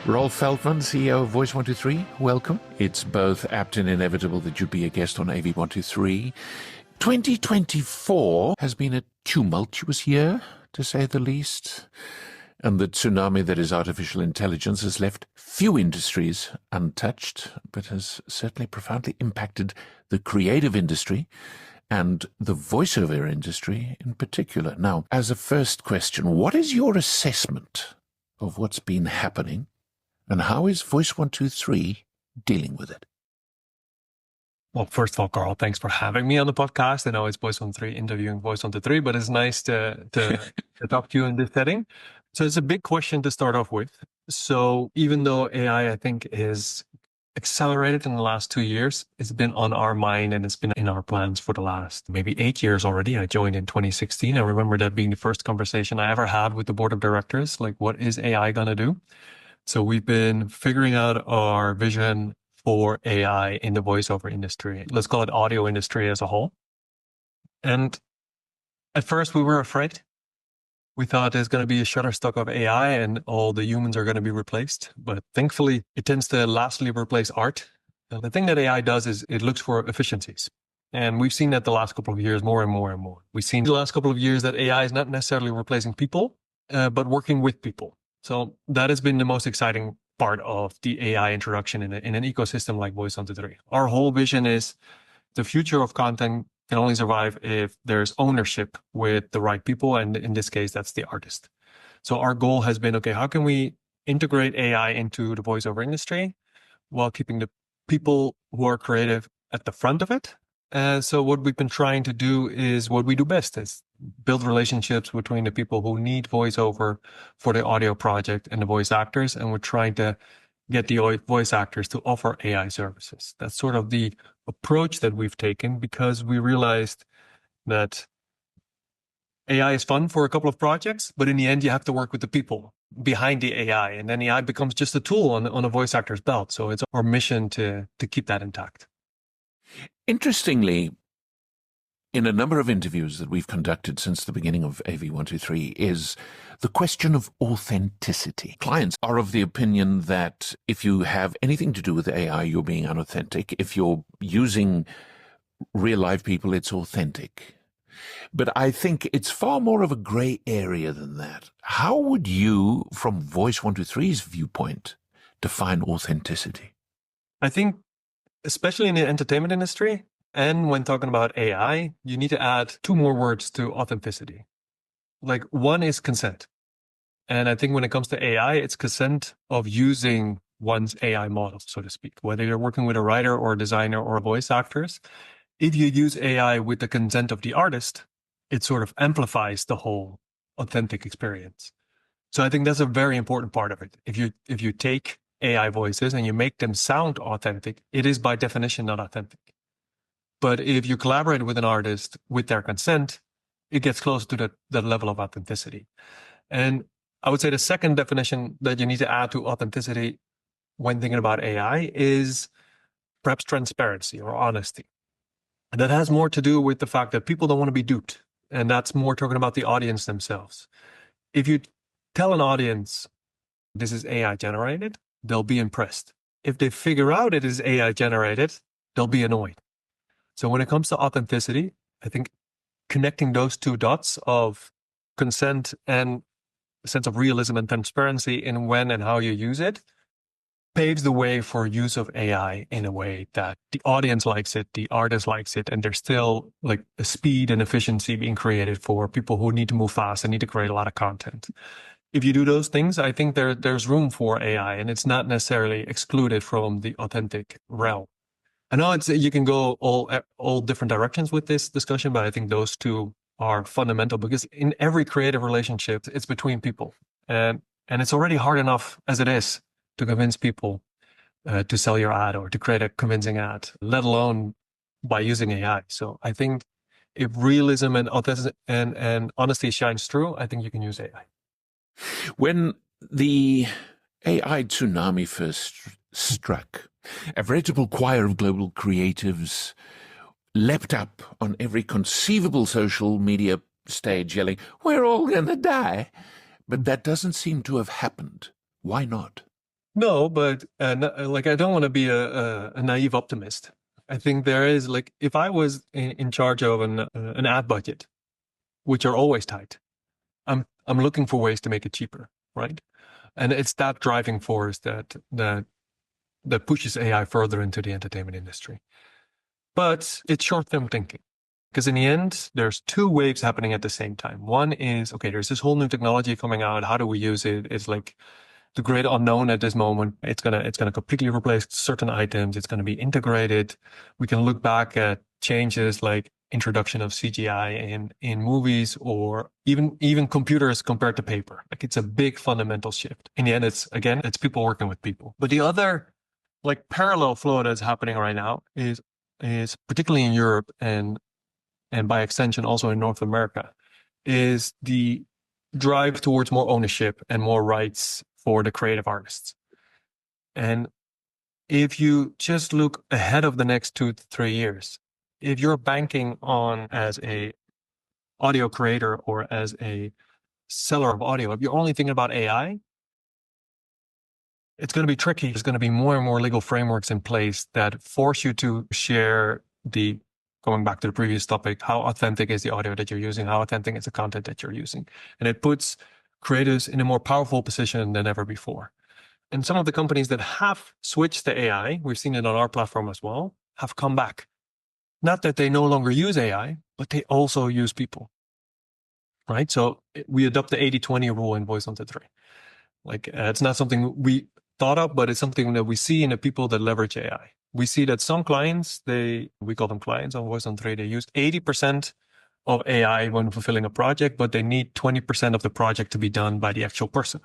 Rolf Veldman, CEO of Voice123, welcome. It's both apt and inevitable that you'd be a guest on AV123. 2024 has been a tumultuous year, to say the least, and the tsunami that is artificial intelligence has left few industries untouched, but has certainly profoundly impacted the creative industry and the voiceover industry in particular. Now, as a first question, what is your assessment of what's been happening, and how is Voice123 dealing with it? Well, first of all, Carl, thanks for having me on the podcast. I know it's Voice123 interviewing Voice123, but it's nice to talk to you in this setting. So it's a big question to start off with. So even though AI, I think, is accelerated in the last 2 years, it's been on our mind and it's been in our plans for the last maybe 8 years already. I joined in 2016. I remember that being the first conversation I ever had with the board of directors, like, what is AI going to do? So we've been figuring out our vision for AI in the voiceover industry. Let's call it audio industry as a whole. And at first we were afraid. We thought there's going to be a shutterstock of AI and all the humans are going to be replaced. But thankfully, it tends to lastly replace art. Now, the thing that AI does is it looks for efficiencies. And we've seen that the last couple of years more and more and more. We've seen the last couple of years that AI is not necessarily replacing people, but working with people. So that has been the most exciting part of the AI introduction in an ecosystem like Voice123. Our whole vision is the future of content can only survive if there's ownership with the right people. And in this case, that's the artist. So our goal has been, okay, how can we integrate AI into the voiceover industry while keeping the people who are creative at the front of it? So what we've been trying to do is what we do best, is build relationships between the people who need voiceover for the audio project and the voice actors. And we're trying to get the voice actors to offer AI services. That's sort of the approach that we've taken, because we realized that AI is fun for a couple of projects, but in the end, you have to work with the people behind the AI. And then AI becomes just a tool on a voice actor's belt. So it's our mission to keep that intact. Interestingly, in a number of interviews that we've conducted since the beginning of AV123 is the question of authenticity. Clients are of the opinion that if you have anything to do with AI, you're being unauthentic. If you're using real live people, it's authentic. But I think it's far more of a gray area than that. How would you, from Voice123's viewpoint, define authenticity? I think, especially in the entertainment industry, and when talking about AI, you need to add 2 more words to authenticity. Like, one is consent. And I think when it comes to AI, it's consent of using one's AI model, so to speak. Whether you're working with a writer or a designer or voice actors, if you use AI with the consent of the artist, it sort of amplifies the whole authentic experience. So I think that's a very important part of it. If you take AI voices and you make them sound authentic, it is by definition not authentic. But if you collaborate with an artist with their consent, it gets close to that level of authenticity. And I would say the second definition that you need to add to authenticity when thinking about AI is perhaps transparency or honesty. And that has more to do with the fact that people don't want to be duped. And that's more talking about the audience themselves. If you tell an audience this is AI generated, they'll be impressed. If they figure out it is AI generated, they'll be annoyed. So when it comes to authenticity, I think connecting those 2 dots of consent and a sense of realism and transparency in when and how you use it paves the way for use of AI in a way that the audience likes it, the artist likes it, and there's still like a speed and efficiency being created for people who need to move fast and need to create a lot of content. If you do those things, I think there's room for AI, and it's not necessarily excluded from the authentic realm. I know you can go all different directions with this discussion, but I think those 2 are fundamental, because in every creative relationship, it's between people. And it's already hard enough as it is to convince people to sell your ad or to create a convincing ad, let alone by using AI. So I think if realism and authenticity and honesty shines through, I think you can use AI. When the AI tsunami first struck, a veritable choir of global creatives leapt up on every conceivable social media stage yelling, "We're all going to die." But that doesn't seem to have happened. Why not? No, but like I don't want to be a naive optimist. I think there is like if I was in charge of an ad budget, which are always tight, I'm looking for ways to make it cheaper, right? And it's that driving force that pushes AI further into the entertainment industry. But it's short-term thinking. Because in the end, there's two waves happening at the same time. One is, okay, there's this whole new technology coming out. How do we use it? It's like the great unknown at this moment. It's gonna completely replace certain items. It's gonna be integrated. We can look back at changes like introduction of CGI in movies or even computers compared to paper. Like it's a big fundamental shift. In the end, it's people working with people. But the other like parallel flow that's happening right now is particularly in Europe and by extension also in North America, is the drive towards more ownership and more rights for the creative artists. And if you just look ahead of the next 2 to 3 years, if you're banking on as a audio creator or as a seller of audio, if you're only thinking about AI, it's going to be tricky. There's going to be more and more legal frameworks in place that force you to share going back to the previous topic, how authentic is the audio that you're using? How authentic is the content that you're using? And it puts creators in a more powerful position than ever before. And some of the companies that have switched to AI, we've seen it on our platform as well, have come back. Not that they no longer use AI, but they also use people, right? So we adopt the 80-20 rule in Voice on the 3. Like it's not something we thought of, but it's something that we see in the people that leverage AI. We see that some clients, we call them clients on Voice on 3, they use 80% of AI when fulfilling a project, but they need 20% of the project to be done by the actual person,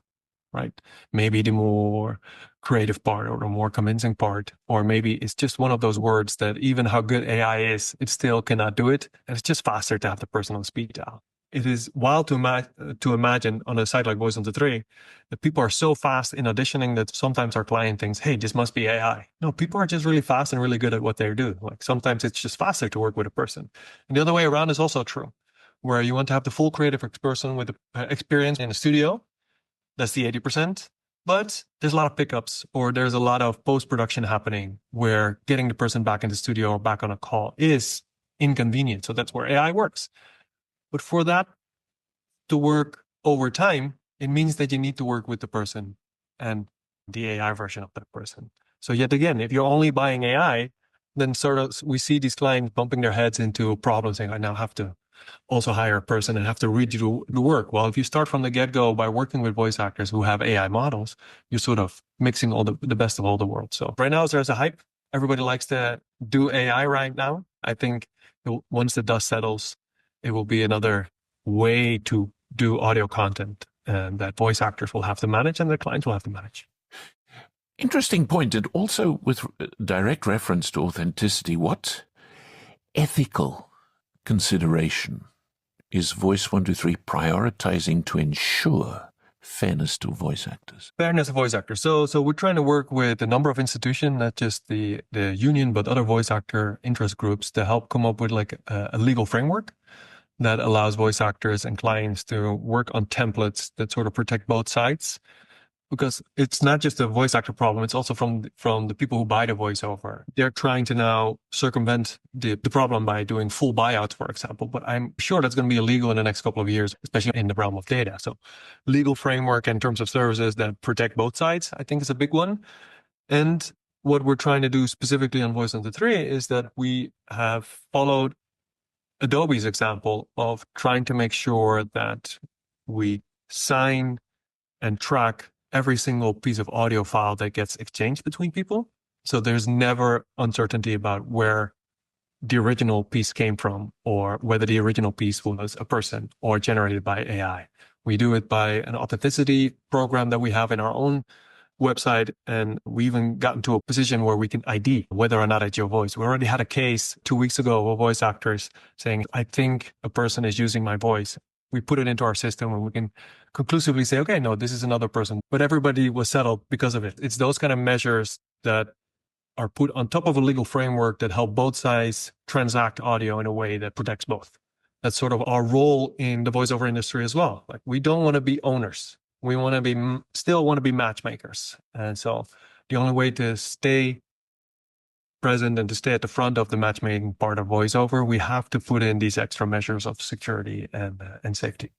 right? Maybe the more creative part or the more convincing part, or maybe it's just one of those words that even how good AI is, it still cannot do it. And it's just faster to have the person on speed dial. It is wild to imagine on a site like Voice on the 3 that people are so fast in auditioning that sometimes our client thinks, hey, this must be AI. No, people are just really fast and really good at what they do. Like sometimes it's just faster to work with a person. And the other way around is also true, where you want to have the full creative person with experience in the studio. That's the 80%. But there's a lot of pickups or there's a lot of post-production happening where getting the person back in the studio or back on a call is inconvenient. So that's where AI works. But for that to work over time, it means that you need to work with the person and the AI version of that person. So yet again, if you're only buying AI, then sort of we see these clients bumping their heads into problems saying, I now have to also hire a person and have to redo the work. Well, if you start from the get-go by working with voice actors who have AI models, you're sort of mixing all the best of all the worlds. So right now there's a hype. Everybody likes to do AI right now. I think once the dust settles, it will be another way to do audio content and that voice actors will have to manage and the clients will have to manage. Interesting point. And also with direct reference to authenticity, what ethical consideration is Voice 123 prioritizing to ensure fairness to voice actors? Fairness of voice actors. So we're trying to work with a number of institutions, not just the union, but other voice actor interest groups to help come up with like a legal framework that allows voice actors and clients to work on templates that sort of protect both sides. Because it's not just a voice actor problem, it's also from the people who buy the voiceover. They're trying to now circumvent the problem by doing full buyouts, for example. But I'm sure that's going to be illegal in the next couple of years, especially in the realm of data. So legal framework in terms of services that protect both sides, I think is a big one. And what we're trying to do specifically on Voice on the 3 is that we have followed Adobe's example of trying to make sure that we sign and track every single piece of audio file that gets exchanged between people. So there's never uncertainty about where the original piece came from or whether the original piece was a person or generated by AI. We do it by an authenticity program that we have in our own website. And we even gotten to a position where we can ID whether or not it's your voice. We already had a case 2 weeks ago of voice actors saying, I think a person is using my voice. We put it into our system and we can conclusively say, okay, no, this is another person. But everybody was settled because of it. It's those kind of measures that are put on top of a legal framework that help both sides transact audio in a way that protects both. That's sort of our role in the voiceover industry as well. Like we don't want to be owners. We want to be still want to be matchmakers. And so the only way to stay present and to stay at the front of the matchmaking part of voiceover, we have to put in these extra measures of security and safety.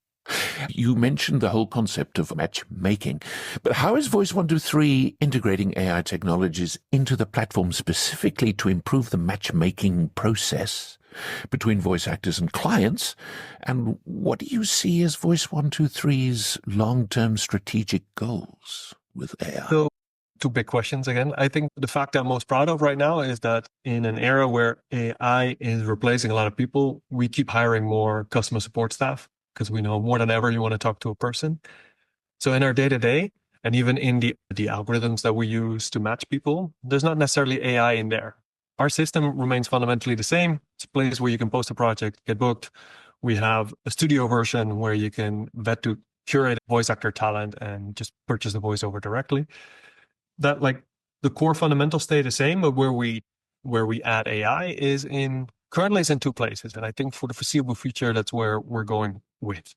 You mentioned the whole concept of matchmaking, but how is Voice123 integrating AI technologies into the platform specifically to improve the matchmaking process between voice actors and clients? And what do you see as Voice123's long-term strategic goals with AI? So, two big questions again. I think the fact I'm most proud of right now is that in an era where AI is replacing a lot of people, we keep hiring more customer support staff because we know more than ever you want to talk to a person. So in our day-to-day, and even in the algorithms that we use to match people, there's not necessarily AI in there. Our system remains fundamentally the same. It's a place where you can post a project, get booked. We have a studio version where you can vet to curate voice actor talent and just purchase the voiceover directly. That like the core fundamentals stay the same, but where we add AI is currently it's in two places. And I think for the foreseeable future, that's where we're going with.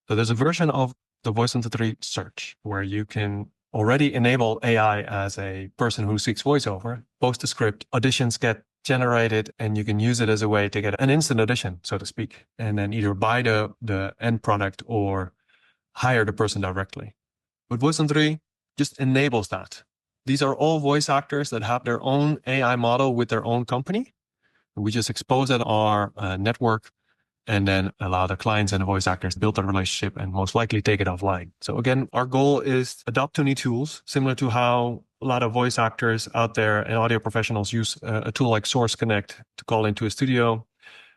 So there's a version of the Voice123 search where you can already enable AI as a person who seeks voiceover, post a script, auditions get generated, and you can use it as a way to get an instant audition, so to speak, and then either buy the end product or hire the person directly. But Voice123 just enables that. These are all voice actors that have their own AI model with their own company. We just expose it on our network and then allow the clients and the voice actors to build that relationship and most likely take it offline. So again, our goal is adopt any tools, similar to how a lot of voice actors out there and audio professionals use a tool like Source Connect to call into a studio.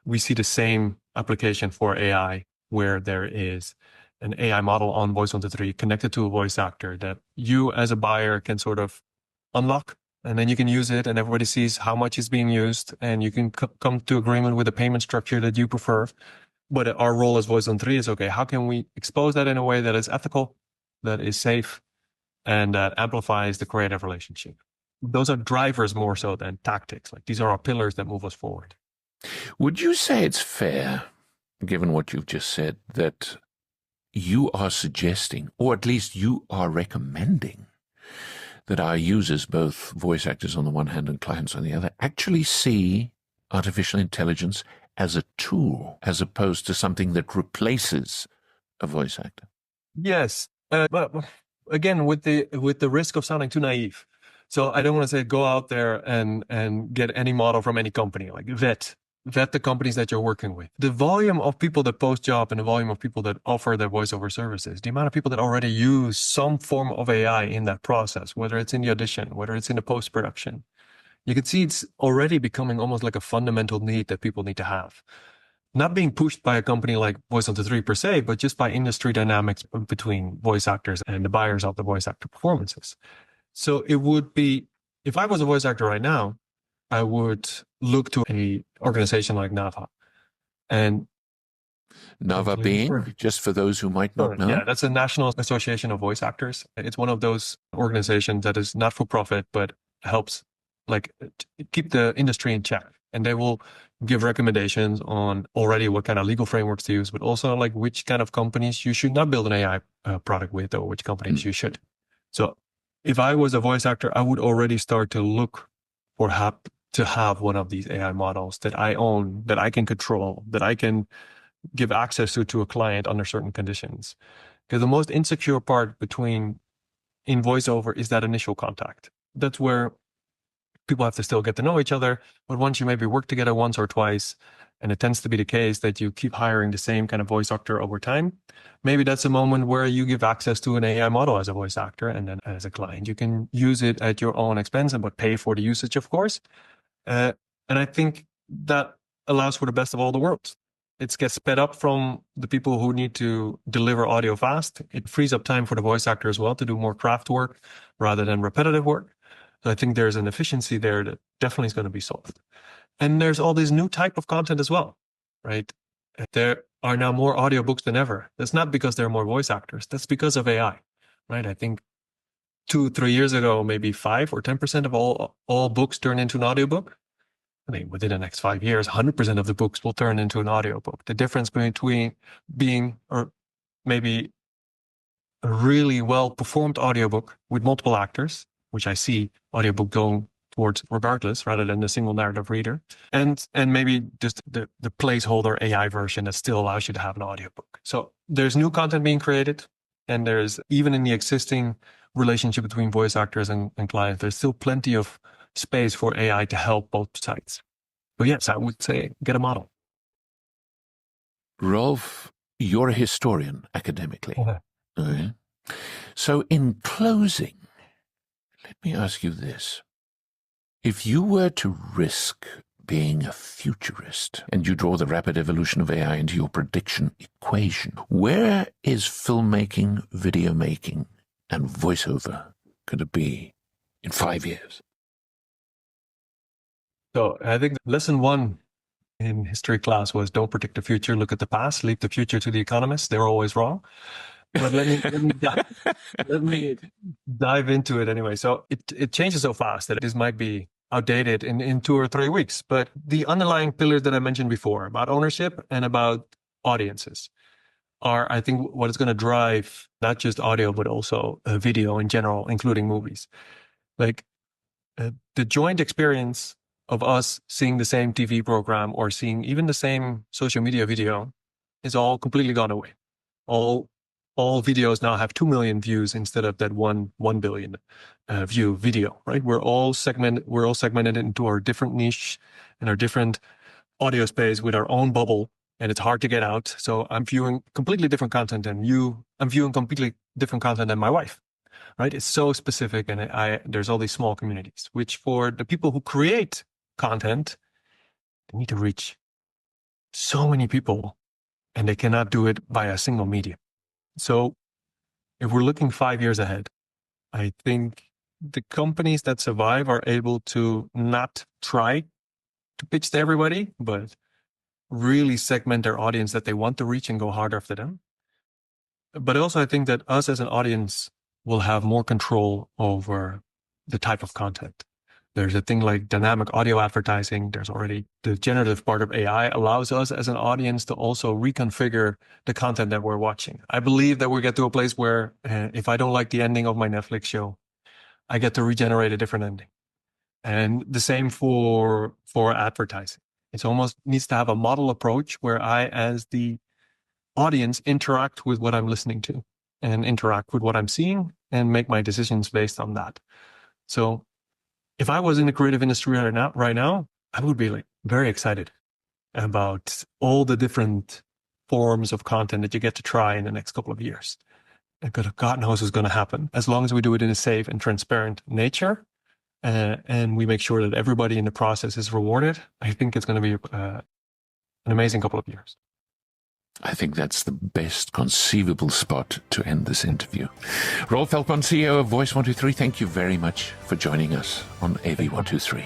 We see the same application for AI where there is an AI model on Voice123 connected to a voice actor that you as a buyer can sort of unlock, and then you can use it and everybody sees how much is being used and you can come to agreement with a payment structure that you prefer. But our role as Voice123 is, okay, how can we expose that in a way that is ethical, that is safe, and that amplifies the creative relationship? Those are drivers more so than tactics. Like these are our pillars that move us forward. Would you say it's fair, given what you've just said, that you are suggesting, or at least you are recommending, that our users, both voice actors on the one hand and clients on the other, actually see artificial intelligence as a tool, as opposed to something that replaces a voice actor? Yes, but again, with the risk of sounding too naive. So I don't want to say go out there and get any model from any company. Like vet the companies that you're working with. The volume of people that post job and the volume of people that offer their voiceover services, the amount of people that already use some form of AI in that process, whether it's in the audition, whether it's in the post-production, you can see it's already becoming almost like a fundamental need that people need to have. Not being pushed by a company like Voice123 per se, but just by industry dynamics between voice actors and the buyers of the voice actor performances. So it would be, if I was a voice actor right now, I would look to a organization like NAVA. And NAVA being, just for those who might not know? Yeah, that's a National Association of Voice Actors. It's one of those organizations that is not for profit, but helps like keep the industry in check. And they will give recommendations on already what kind of legal frameworks to use, but also like which kind of companies you should not build an AI product with, or which companies you should. So if I was a voice actor, I would already start to look for to have one of these AI models that I own, that I can control, that I can give access to a client under certain conditions. Because the most insecure part in voiceover is that initial contact. That's where people have to still get to know each other. But once you maybe work together once or twice, and it tends to be the case that you keep hiring the same kind of voice actor over time, maybe that's a moment where you give access to an AI model as a voice actor, and then as a client, you can use it at your own expense, but pay for the usage, of course. And I think that allows for the best of all the worlds. It gets sped up from the people who need to deliver audio fast. It frees up time for the voice actor as well to do more craft work rather than repetitive work. So I think there's an efficiency there that definitely is going to be solved. And there's all this new type of content as well, right? There are now more audiobooks than ever. That's not because there are more voice actors. That's because of AI, right? I think 2-3 years ago, maybe 5 or 10% of all books turn into an audiobook. I mean, within the next 5 years, 100% of the books will turn into an audiobook. The difference between being, or maybe a really well-performed audiobook with multiple actors, which I see audiobook going towards regardless, rather than the single narrative reader, and maybe just the placeholder AI version that still allows you to have an audiobook. So there's new content being created, and there's, even in the existing relationship between voice actors and clients, there's still plenty of space for AI to help both sides. But yes, I would say get a model. Rolf, you're a historian academically. Okay. Okay. So in closing, let me ask you this. If you were to risk being a futurist and you draw the rapid evolution of AI into your prediction equation, where is filmmaking, video making, and voiceover going to be in 5 years? So I think lesson 1 in history class was don't predict the future, look at the past, leave the future to the economists. They're always wrong. But let me dive into it anyway. So it changes so fast that this might be outdated in 2 or 3 weeks. But the underlying pillars that I mentioned before about ownership and about audiences are, I think, what is going to drive not just audio, but also video in general, including movies. Like the joint experience of us seeing the same TV program or seeing even the same social media video is all completely gone away. All videos now have 2 million views instead of that 1 billion view video, right? We're all segmented into our different niche and our different audio space with our own bubble, and it's hard to get out. So I'm viewing completely different content than you. I'm viewing completely different content than my wife, right? It's so specific, and there's all these small communities, which for the people who create content, they need to reach so many people, and they cannot do it by a single medium. So if we're looking 5 years ahead, I think the companies that survive are able to not try to pitch to everybody, but really segment their audience that they want to reach and go hard after them. But also I think that us as an audience will have more control over the type of content. There's a thing like dynamic audio advertising. There's already the generative part of AI allows us as an audience to also reconfigure the content that we're watching. I believe that we get to a place where if I don't like the ending of my Netflix show, I get to regenerate a different ending. And the same for advertising. It almost needs to have a model approach where I, as the audience, interact with what I'm listening to and interact with what I'm seeing and make my decisions based on that. So if I was in the creative industry right now, I would be like very excited about all the different forms of content that you get to try in the next couple of years. Because God knows what's going to happen. As long as we do it in a safe and transparent nature, and we make sure that everybody in the process is rewarded, I think it's going to be an amazing couple of years. I think that's the best conceivable spot to end this interview. Rolf Veldman, CEO of Voice123, thank you very much for joining us on AV123.